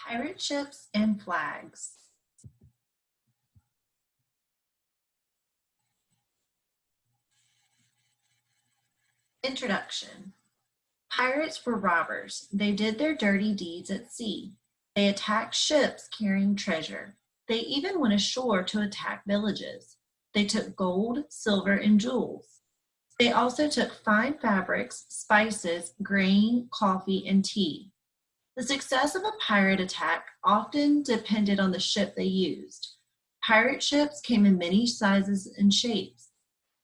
Pirate ships and flags. Introduction. Pirates were robbers. They did their dirty deeds at sea. They attacked ships carrying treasure. They even went ashore to attack villages. They took gold, silver, and jewels. They also took fine fabrics, spices, grain, coffee, and tea. The success of a pirate attack often depended on the ship they used. Pirate ships came in many sizes and shapes.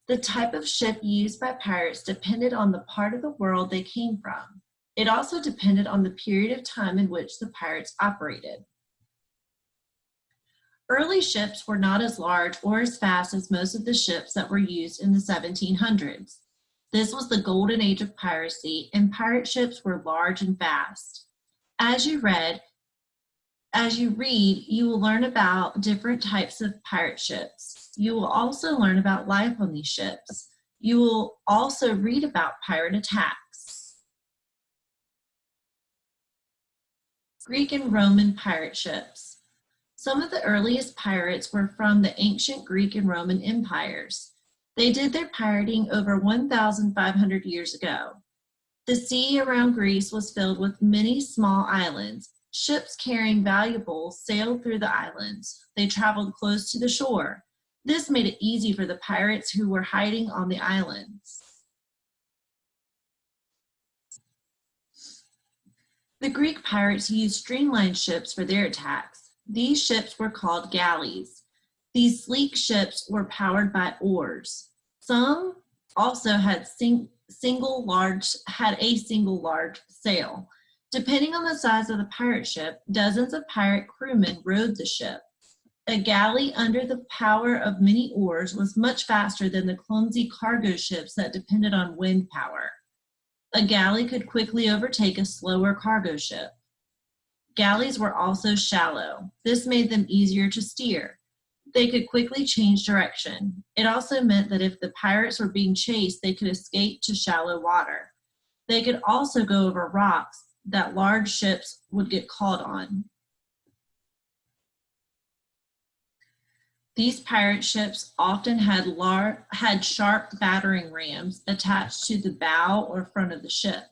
The type of ship used by pirates depended on the part of the world they came from. It also depended on the period of time in which the pirates operated. Early ships were not as large or as fast as most of the ships that were used in the 1700s. This was the golden age of piracy, and pirate ships were large and fast. As you read, you will learn about different types of pirate ships. You will also learn about life on these ships. You will also read about pirate attacks. Greek and Roman pirate ships. Some of the earliest pirates were from the ancient Greek and Roman empires. They did their pirating over 1,500 years ago. The sea around Greece was filled with many small islands. Ships carrying valuables sailed through the islands. They traveled close to the shore. This made it easy for the pirates who were hiding on the islands. The Greek pirates used streamlined ships for their attacks. These ships were called galleys. These sleek ships were powered by oars. Some also had a single large sail. Depending on the size of the pirate ship, dozens of pirate crewmen rowed the ship. A galley under the power of many oars was much faster than the clumsy cargo ships that depended on wind power. A galley could quickly overtake a slower cargo ship. Galleys were also shallow. This made them easier to steer. They could quickly change direction. It also meant that if the pirates were being chased, they could escape to shallow water. They could also go over rocks that large ships would get caught on. These pirate ships often had sharp battering rams attached to the bow or front of the ship.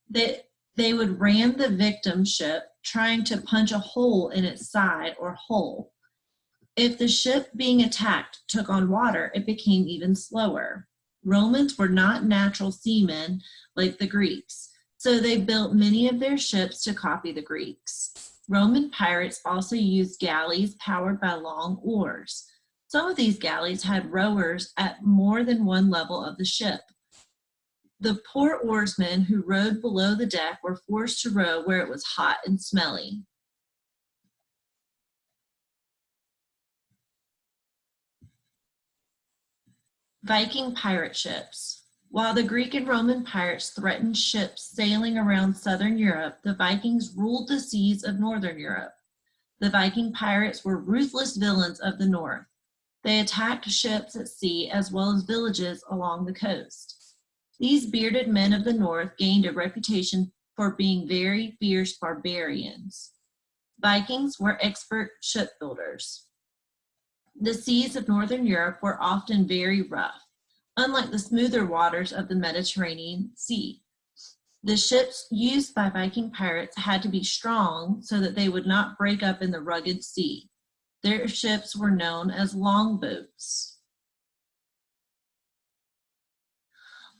They would ram the victim ship, trying to punch a hole in its side or hull. If the ship being attacked took on water, it became even slower. Romans were not natural seamen like the Greeks, so they built many of their ships to copy the Greeks. Roman pirates also used galleys powered by long oars. Some of these galleys had rowers at more than one level of the ship. The poor oarsmen who rowed below the deck were forced to row where it was hot and smelly. Viking pirate ships. While the Greek and Roman pirates threatened ships sailing around southern Europe, the Vikings ruled the seas of northern Europe. The Viking pirates were ruthless villains of the north. They attacked ships at sea as well as villages along the coast. These bearded men of the north gained a reputation for being very fierce barbarians. Vikings were expert shipbuilders. The seas of northern Europe were often very rough, unlike the smoother waters of the Mediterranean Sea. The ships used by Viking pirates had to be strong so that they would not break up in the rugged sea. Their ships were known as longboats.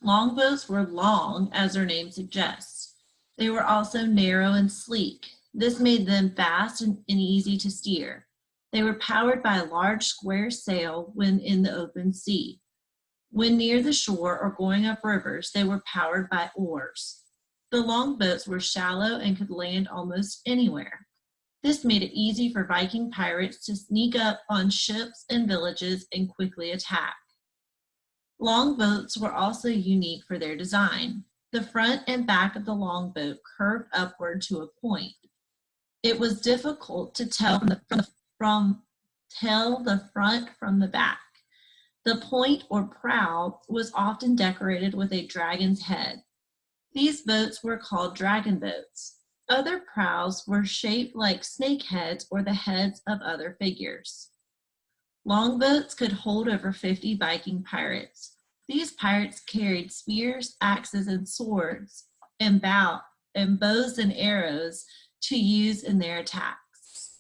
Longboats were long, as their name suggests. They were also narrow and sleek. This made them fast and easy to steer. They were powered by a large square sail when in the open sea. When near the shore or going up rivers, they were powered by oars. The longboats were shallow and could land almost anywhere. This made it easy for Viking pirates to sneak up on ships and villages and quickly attack. Longboats were also unique for their design. The front and back of the longboat curved upward to a point. It was difficult to tell the front from the back. The point or prow was often decorated with a dragon's head. These boats were called dragon boats. Other prows were shaped like snake heads or the heads of other figures. Longboats could hold over 50 Viking pirates. These pirates carried spears, axes, and swords, and bows and arrows to use in their attacks.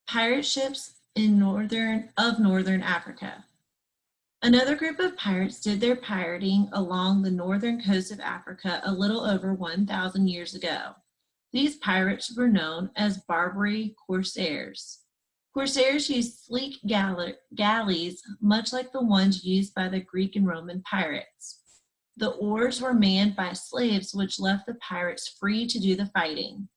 Pirate ships in northern Africa. Another group of pirates did their pirating along the northern coast of Africa a little over 1,000 years ago. These pirates were known as Barbary corsairs. Corsairs used sleek galleys, much like the ones used by the Greek and Roman pirates. The oars were manned by slaves, which left the pirates free to do the fighting.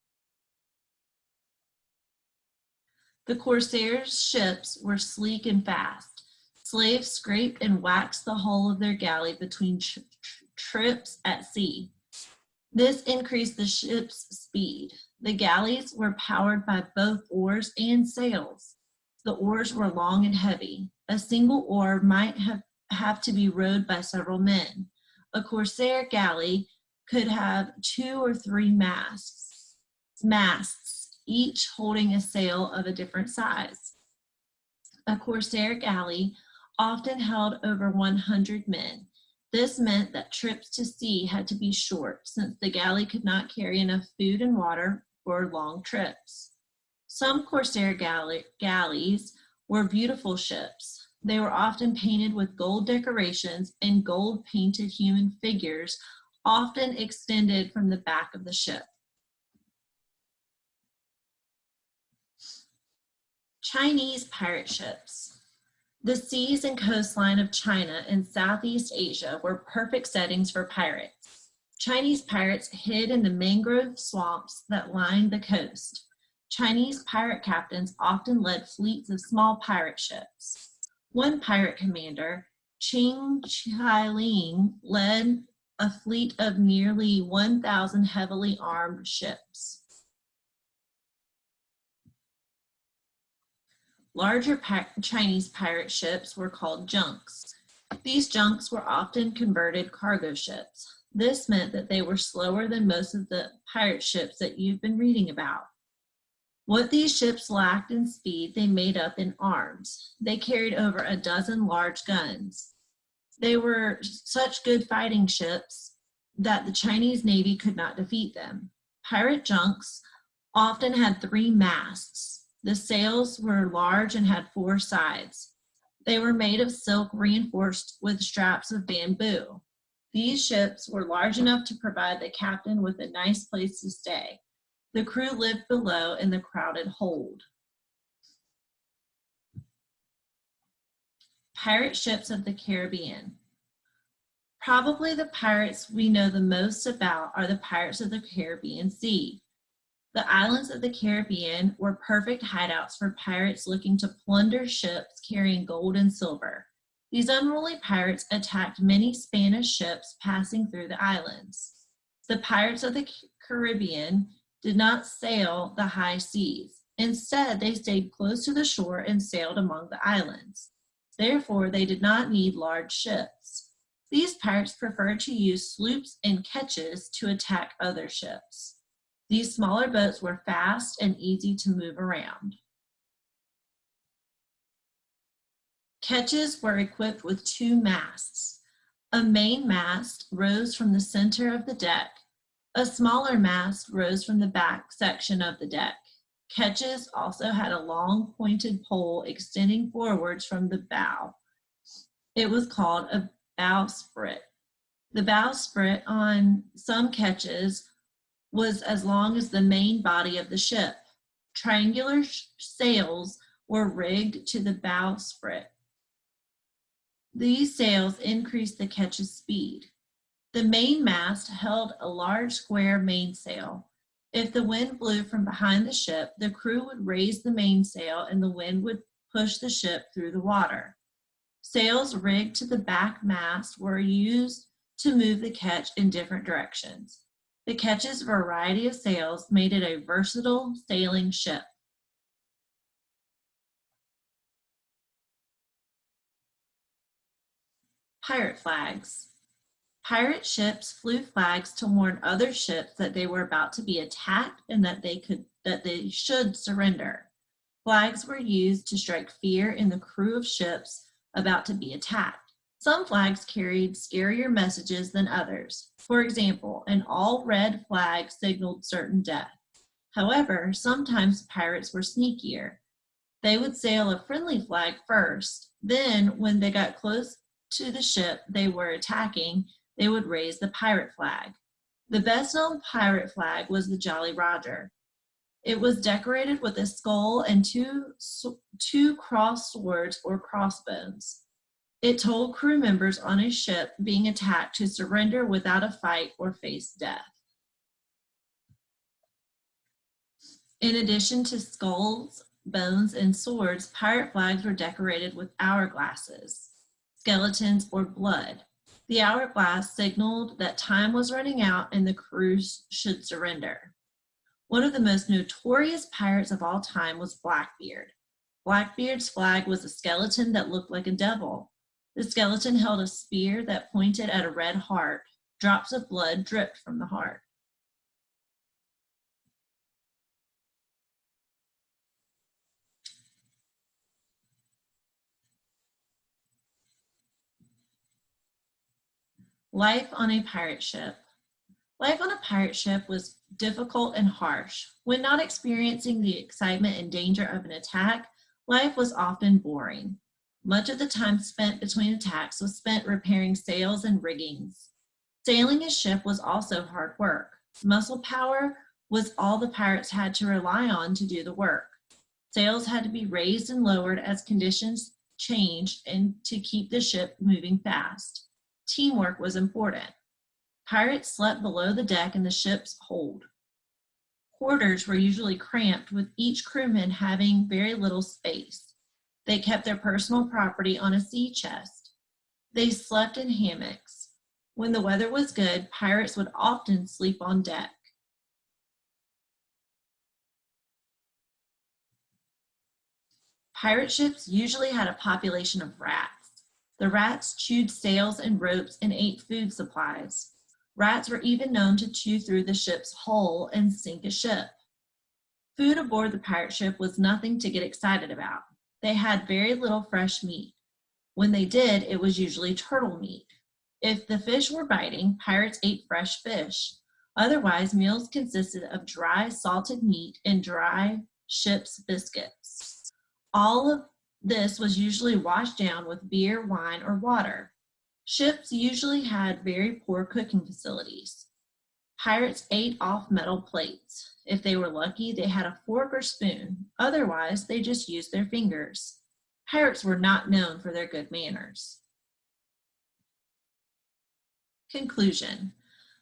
The corsairs' ships were sleek and fast. Slaves scraped and waxed the hull of their galley between trips at sea. This increased the ship's speed. The galleys were powered by both oars and sails. The oars were long and heavy. A single oar might have to be rowed by several men. A corsair galley could have 2 or 3 masts, each holding a sail of a different size. A corsair galley often held over 100 men. This meant that trips to sea had to be short, since the galley could not carry enough food and water for long trips. Some corsair galleys were beautiful ships. They were often painted with gold decorations, and gold-painted human figures often extended from the back of the ship. Chinese pirate ships. The seas and coastline of China and Southeast Asia were perfect settings for pirates. Chinese pirates hid in the mangrove swamps that lined the coast. Chinese pirate captains often led fleets of small pirate ships. One pirate commander, Qing Chailing, led a fleet of nearly 1,000 heavily armed ships. Larger Chinese pirate ships were called junks. These junks were often converted cargo ships. This meant that they were slower than most of the pirate ships that you've been reading about. What these ships lacked in speed, they made up in arms. They carried over a dozen large guns. They were such good fighting ships that the Chinese Navy could not defeat them. Pirate junks often had 3 masts. The sails were large and had 4 sides. They were made of silk reinforced with straps of bamboo. These ships were large enough to provide the captain with a nice place to stay. The crew lived below in the crowded hold. Pirate ships of the Caribbean. Probably the pirates we know the most about are the pirates of the Caribbean Sea. The islands of the Caribbean were perfect hideouts for pirates looking to plunder ships carrying gold and silver. These unruly pirates attacked many Spanish ships passing through the islands. The pirates of the Caribbean did not sail the high seas. Instead, they stayed close to the shore and sailed among the islands. Therefore, they did not need large ships. These pirates preferred to use sloops and ketches to attack other ships. These smaller boats were fast and easy to move around. Ketches were equipped with 2 masts. A main mast rose from the center of the deck. A smaller mast rose from the back section of the deck. Ketches also had a long pointed pole extending forwards from the bow. It was called a bowsprit. The bowsprit on some ketches was as long as the main body of the ship. Triangular sails were rigged to the bowsprit. These sails increased the ketch's speed. The main mast held a large square mainsail. If the wind blew from behind the ship, the crew would raise the mainsail and the wind would push the ship through the water. Sails rigged to the back mast were used to move the ketch in different directions. The ketch's variety of sails made it a versatile sailing ship. Pirate flags. Pirate ships flew flags to warn other ships that they were about to be attacked and that they should surrender. Flags were used to strike fear in the crew of ships about to be attacked. Some flags carried scarier messages than others. For example, an all-red flag signaled certain death. However, sometimes pirates were sneakier. They would sail a friendly flag first. Then, when they got close to the ship they were attacking, they would raise the pirate flag. The best-known pirate flag was the Jolly Roger. It was decorated with a skull and two crossed swords or crossbones. It told crew members on a ship being attacked to surrender without a fight or face death. In addition to skulls, bones, and swords, pirate flags were decorated with hourglasses, skeletons, or blood. The hourglass signaled that time was running out and the crews should surrender. One of the most notorious pirates of all time was Blackbeard. Blackbeard's flag was a skeleton that looked like a devil. The skeleton held a spear that pointed at a red heart. Drops of blood dripped from the heart. Life on a pirate ship. Life on a pirate ship was difficult and harsh. When not experiencing the excitement and danger of an attack, life was often boring. Much of the time spent between attacks was spent repairing sails and riggings. Sailing a ship was also hard work. Muscle power was all the pirates had to rely on to do the work. Sails had to be raised and lowered as conditions changed and to keep the ship moving fast. Teamwork was important. Pirates slept below the deck in the ship's hold. Quarters were usually cramped, with each crewman having very little space. They kept their personal property on a sea chest. They slept in hammocks. When the weather was good, pirates would often sleep on deck. Pirate ships usually had a population of rats. The rats chewed sails and ropes and ate food supplies. Rats were even known to chew through the ship's hull and sink a ship. Food aboard the pirate ship was nothing to get excited about. They had very little fresh meat. When they did, it was usually turtle meat. If the fish were biting, pirates ate fresh fish. Otherwise, meals consisted of dry, salted meat and dry ship's biscuits. All of this was usually washed down with beer, wine, or water. Ships usually had very poor cooking facilities. Pirates ate off metal plates. If they were lucky, they had a fork or spoon. Otherwise, they just used their fingers. Pirates were not known for their good manners. Conclusion.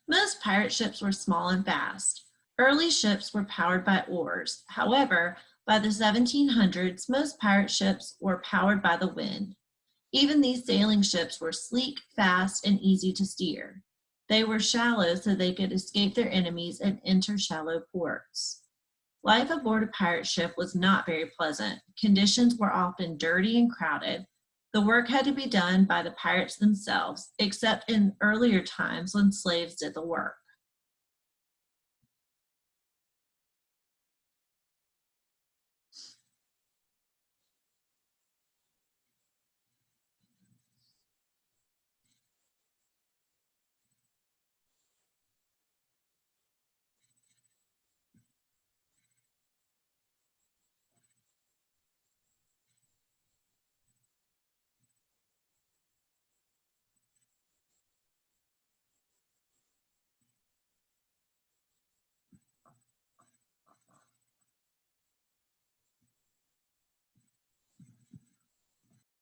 Most pirate ships were small and fast. Early ships were powered by oars. However, by the 1700s, most pirate ships were powered by the wind. Even these sailing ships were sleek, fast, and easy to steer. They were shallow so they could escape their enemies and enter shallow ports. Life aboard a pirate ship was not very pleasant. Conditions were often dirty and crowded. The work had to be done by the pirates themselves, except in earlier times when slaves did the work.